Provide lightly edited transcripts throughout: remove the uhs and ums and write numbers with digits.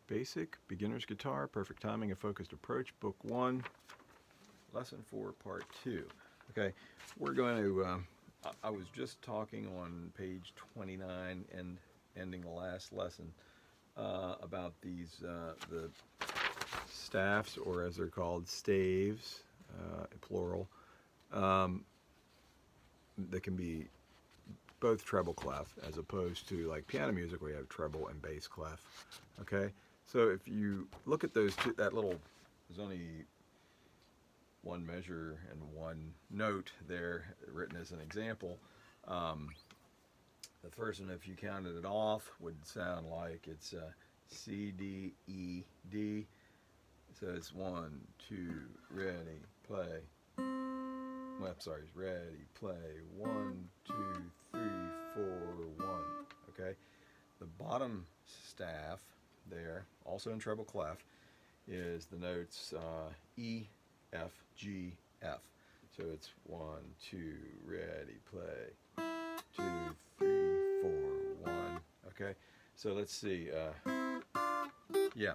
Basic Beginner's Guitar, Perfect Timing and Focused Approach, Book 1, Lesson 4, Part 2. Okay, we're going to, I was just talking on page 29 and ending the last lesson about these, the staffs, or as they're called, staves, plural, that can be both treble clef as opposed to like piano music where you have treble and bass clef. Okay, so if you look at those two, that little, there's only one measure and one note there written as an example. The first one, if you counted it off, would sound like it's C, D, E, D. So it's 1, 2, ready, play. Well, I'm sorry, ready, play. 1, 2, 3, 4, 1. Okay. The bottom staff there, also in treble clef, is the notes E, F, G, F. So it's 1, 2, ready, play. 2, 3, 4, 1. Okay. So let's see. Yeah.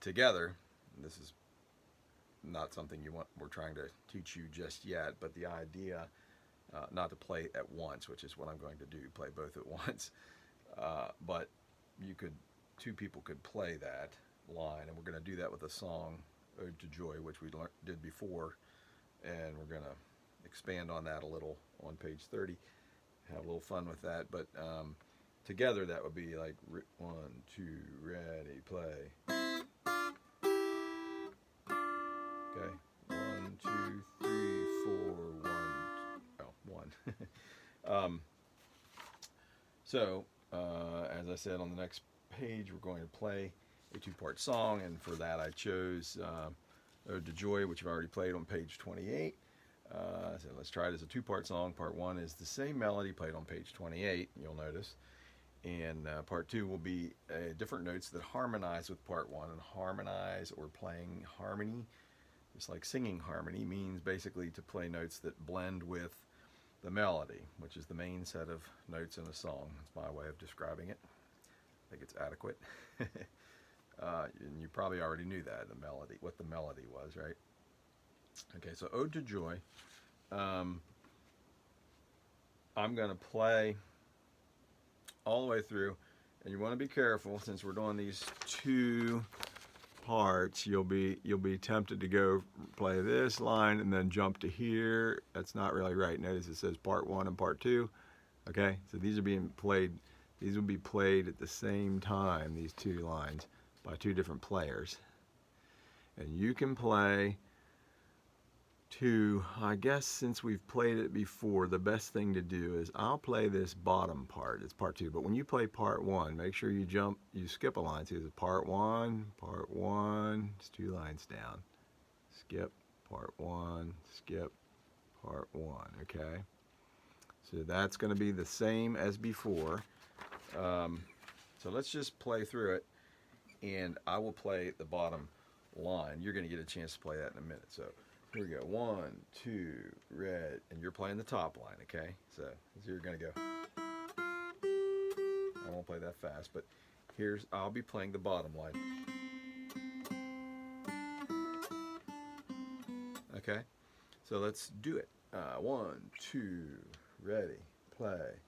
Together, this is not something we're trying to teach you just yet, but the idea, not to play at once, which is what I'm going to do, play both at once, but two people could play that line, and we're going to do that with a song, Ode to Joy, which we did before, and we're going to expand on that a little on page 30, have a little fun with that, but together that would be like 1, 2, ready, play. Okay, 1, 2, 3, 4, 1. Oh, 1. So, as I said, on the next page, we're going to play a two-part song, and for that I chose Ode to Joy, which I've already played on page 28. So let's try it as a two-part song. Part 1 is the same melody played on page 28, you'll notice. And part 2 will be different notes that harmonize with part 1. And harmonize, or playing harmony, just like singing harmony, means basically to play notes that blend with the melody, which is the main set of notes in a song. That's my way of describing it. I think it's adequate. And you probably already knew that, the melody, what the melody was, right? Okay, so Ode to Joy. I'm going to play all the way through, and you want to be careful since we're doing these two parts. You'll be tempted to go play this line and then jump to here. That's not really right. Notice it says part 1 and part 2. Okay, so these are being played. These will be played at the same time. These two lines by two different players, and you can play two. I guess since we've played it before, the best thing to do is I'll play this bottom part. It's part 2, but when you play part 1, make sure you skip a line. See, it's part 1, it's 2 lines down. Skip part 1, skip part 1. Okay, so that's going to be the same as before. So let's just play through it, and I will play the bottom line. You're going to get a chance to play that in a minute. So here we go. 1, 2, red, and you're playing the top line, okay? So you're going to go. I won't play that fast, but I'll be playing the bottom line. Okay? So let's do it. 1, 2, ready, play.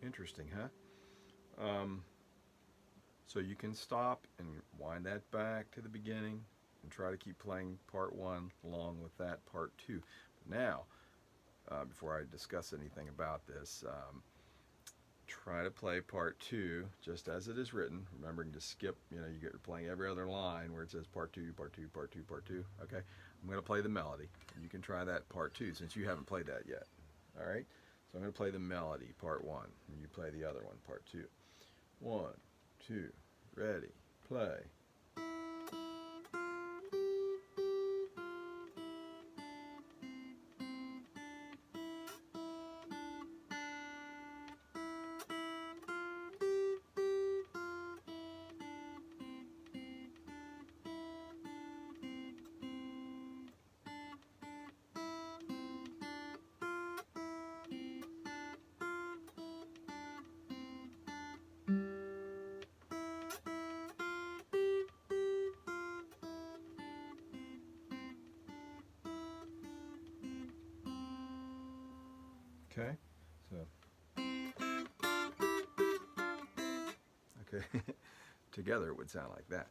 Interesting, huh? So you can stop and wind that back to the beginning and try to keep playing part 1 along with that part 2. Now, before I discuss anything about this, try to play part 2 just as it is written, remembering to skip, you're playing every other line where it says part 2, part 2, part 2, part 2. Okay, I'm going to play the melody. You can try that part 2 since you haven't played that yet. All right, so I'm going to play the melody, part 1, and you play the other one, part 2. 1, 2, ready, play. Okay, so okay, together it would sound like that.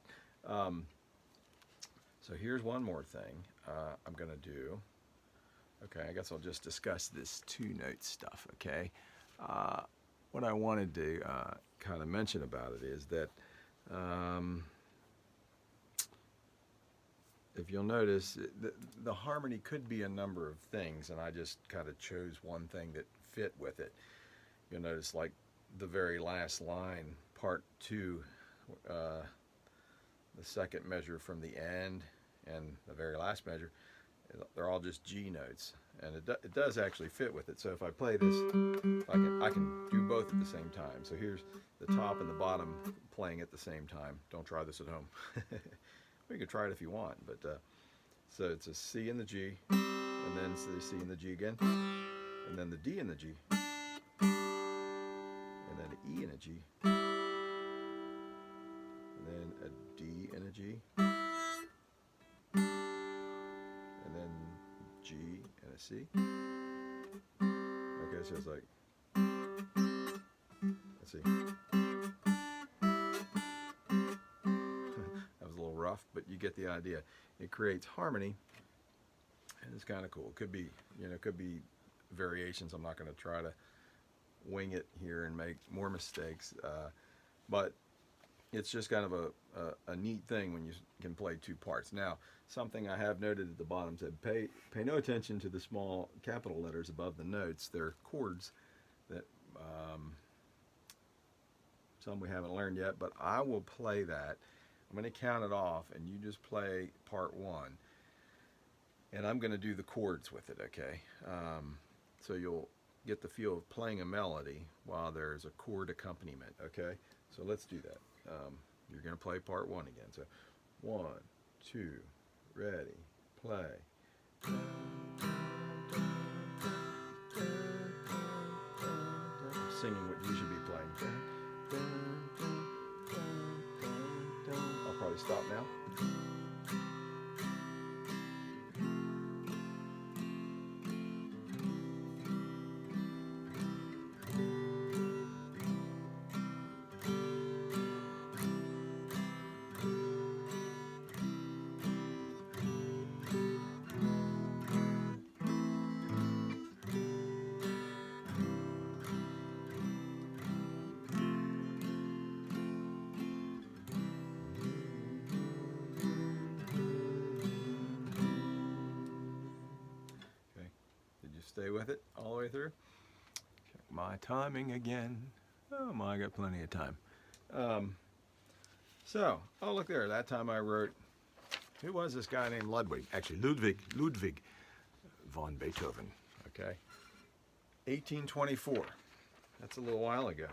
So here's one more thing I'm going to do. Okay, I guess I'll just discuss this 2-note stuff, okay? What I wanted to kind of mention about it is that if you'll notice, the harmony could be a number of things, and I just kind of chose one thing that fit with it. You'll notice, like the very last line, part 2, the second measure from the end, and the very last measure, they're all just G notes, and it does actually fit with it. So if I play this, I can do both at the same time. So here's the top and the bottom playing at the same time. Don't try this at home. You can try it if you want, but so it's a C and the G, and then it's the C and the G again, and then the D and the G, and then an E and a G, and then a D and a G, and then G and a C. Okay, so it's like, let's see. That was a little rough, but you get the idea. It creates harmony, and it's kind of cool. It could be, could be variations. I'm not going to try to wing it here and make more mistakes, but it's just kind of a neat thing when you can play 2 parts. Now, something I have noted at the bottom said, pay no attention to the small capital letters above the notes. They're chords that some we haven't learned yet, but I will play that. I'm going to count it off, and you just play part 1, and I'm going to do the chords with it, okay? So you'll get the feel of playing a melody while there's a chord accompaniment, okay? So let's do that. You're going to play part 1 again. So 1, 2, ready, play. Singing what you should be playing. I'll probably stop now. Stay with it all the way through. Check my timing again. Oh my, I got plenty of time. Oh look there, that time I wrote, who was this guy named Ludwig? Actually, Ludwig von Beethoven, okay? 1824, that's a little while ago.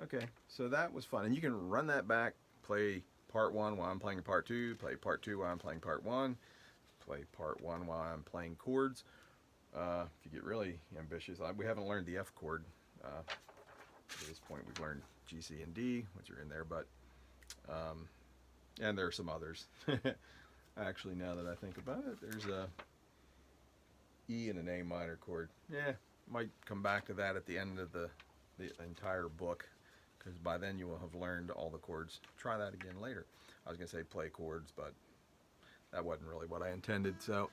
Okay, so that was fun. And you can run that back, play part 1 while I'm playing part 2, play part 2 while I'm playing part 1, play part 1 while I'm playing chords. If you get really ambitious, we haven't learned the F chord. At this point, we've learned G, C, and D, which are in there, but and there are some others. Actually, now that I think about it, there's a E and an A minor chord. Yeah, might come back to that at the end of the entire book, because by then you will have learned all the chords. Try that again later. I was going to say play chords, but that wasn't really what I intended. So,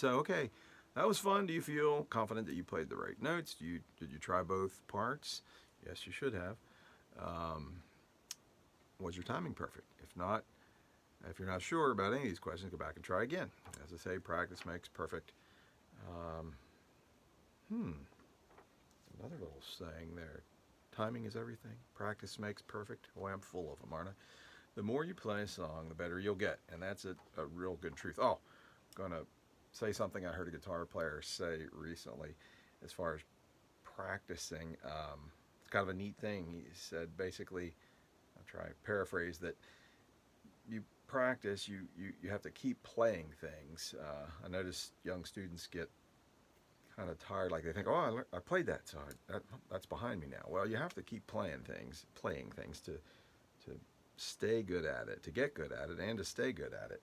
okay, that was fun. Do you feel confident that you played the right notes? Did you try both parts? Yes, you should have. Um, was your timing perfect? If not, if you're not sure about any of these questions, go back and try again. As I say, practice makes perfect. Um, Another little saying there. Timing is everything. Practice makes perfect. Boy, I'm full of them, aren't I? The more you play a song, the better you'll get. And that's a real good truth. Oh, I'm going to say something I heard a guitar player say recently as far as practicing. It's kind of a neat thing. He said basically, I'll try to paraphrase, that you practice, you have to keep playing things. I notice young students get kind of tired, like they think, oh, I played that, so that's behind me now. Well, you have to keep playing things to stay good at it, to get good at it, and to stay good at it.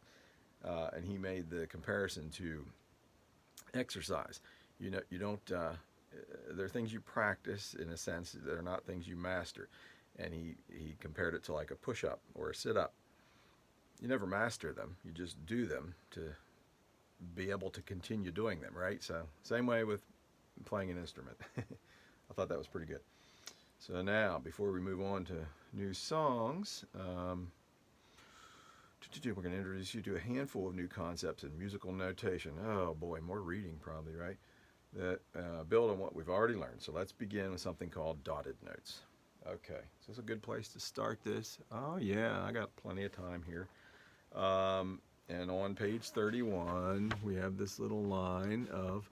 And he made the comparison to exercise. You know, you don't. There are things you practice in a sense. They're not things you master. And he compared it to like a push-up or a sit-up. You never master them. You just do them to be able to continue doing them, right? So same way with playing an instrument. I thought that was pretty good. So now, before we move on to new songs, we're going to introduce you to a handful of new concepts in musical notation. Oh boy, more reading probably, right? That build on what we've already learned. So let's begin with something called dotted notes. Okay, so it's a good place to start this. Oh yeah, I got plenty of time here. And on page 31, we have this little line of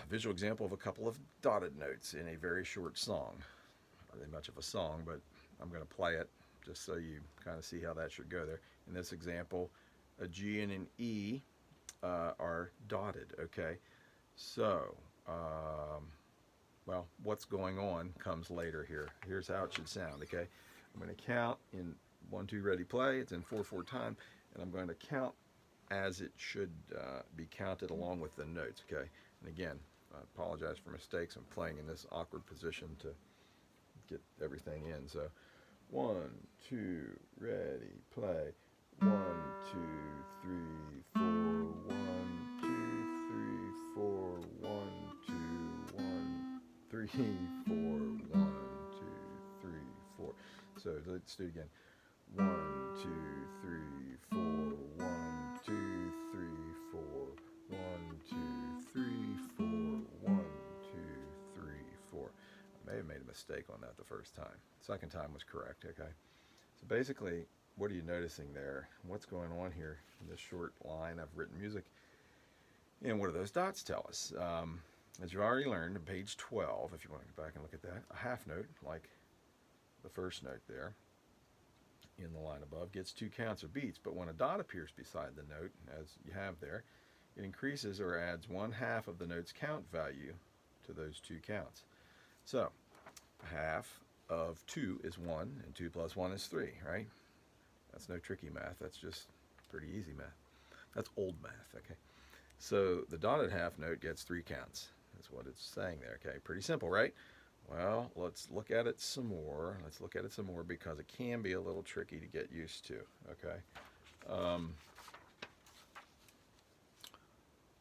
visual example of a couple of dotted notes in a very short song. Not really much of a song, but I'm going to play it just so you kind of see how that should go there. In this example, a G and an E are dotted, okay? So, well, what's going on comes later here. Here's how it should sound, okay? I'm going to count in 1, 2, ready, play. It's in 4/4 time, and I'm going to count as it should be counted along with the notes, okay? And again, I apologize for mistakes. I'm playing in this awkward position to get everything in. So 1, 2, ready, play. 1, 2, 3, 4. 1, 2, 3, 4. 1, 2, 1, 3, 4. 1, 2, 3, 4. So let's do it again. 1, 2, 3, 4. 1, 2, 3, 4. 1, 2, 3, 4. 1, 2, 3, 4. I may have made a mistake on that the first time. Second time was correct, okay? So basically, what are you noticing there? What's going on here in this short line of written music? And what do those dots tell us? As you've already learned, on page 12, if you want to go back and look at that, a half note, like the first note there, in the line above, gets 2 counts or beats, but when a dot appears beside the note, as you have there, it increases or adds 1/2 of the note's count value to those 2 counts. So, half of 2 is 1, and 2 plus 1 is 3, right? That's no tricky math, that's just pretty easy math. That's old math, okay? So, the dotted half note gets 3 counts. That's what it's saying there, okay? Pretty simple, right? Well, let's look at it some more. Let's look at it some more because it can be a little tricky to get used to, okay?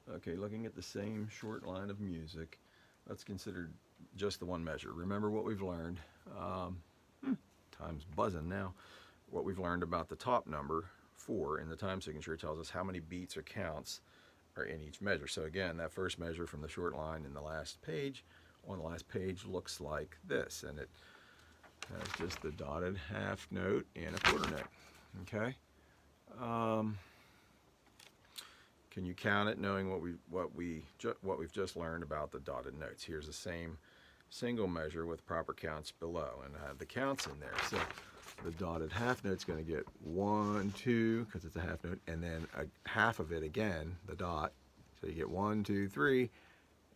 Okay, looking at the same short line of music, let's consider just the one measure. Remember what we've learned. Time's buzzing now. What we've learned about the top number, 4, in the time signature tells us how many beats or counts are in each measure. So again, that first measure from the short line in the last page, on the last page, looks like this, and it has just the dotted half note and a quarter note, okay? Can you count it knowing what we've just learned about the dotted notes? Here's the same single measure with proper counts below, and I have the counts in there. So the dotted half note's going to get 1, 2, because it's a half note, and then a half of it again, the dot. So you get 1, 2, 3,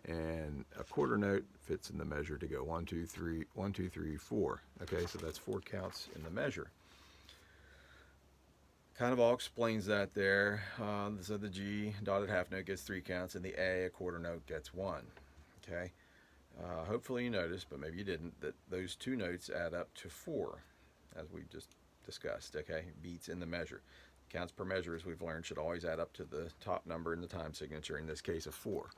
and a quarter note fits in the measure to go 1, 2, 3, 1, 2, 3, 4. Okay, so that's 4 counts in the measure. Kind of all explains that there. So the G dotted half note gets 3 counts, and the A quarter note gets 1. Okay. Hopefully you noticed, but maybe you didn't, that those 2 notes add up to 4, as we just discussed. Okay, beats in the measure. Counts per measure, as we've learned, should always add up to the top number in the time signature, in this case of 4.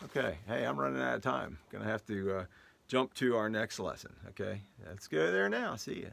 Okay, hey, I'm running out of time. Gonna have to jump to our next lesson, okay? Let's go there now. See ya.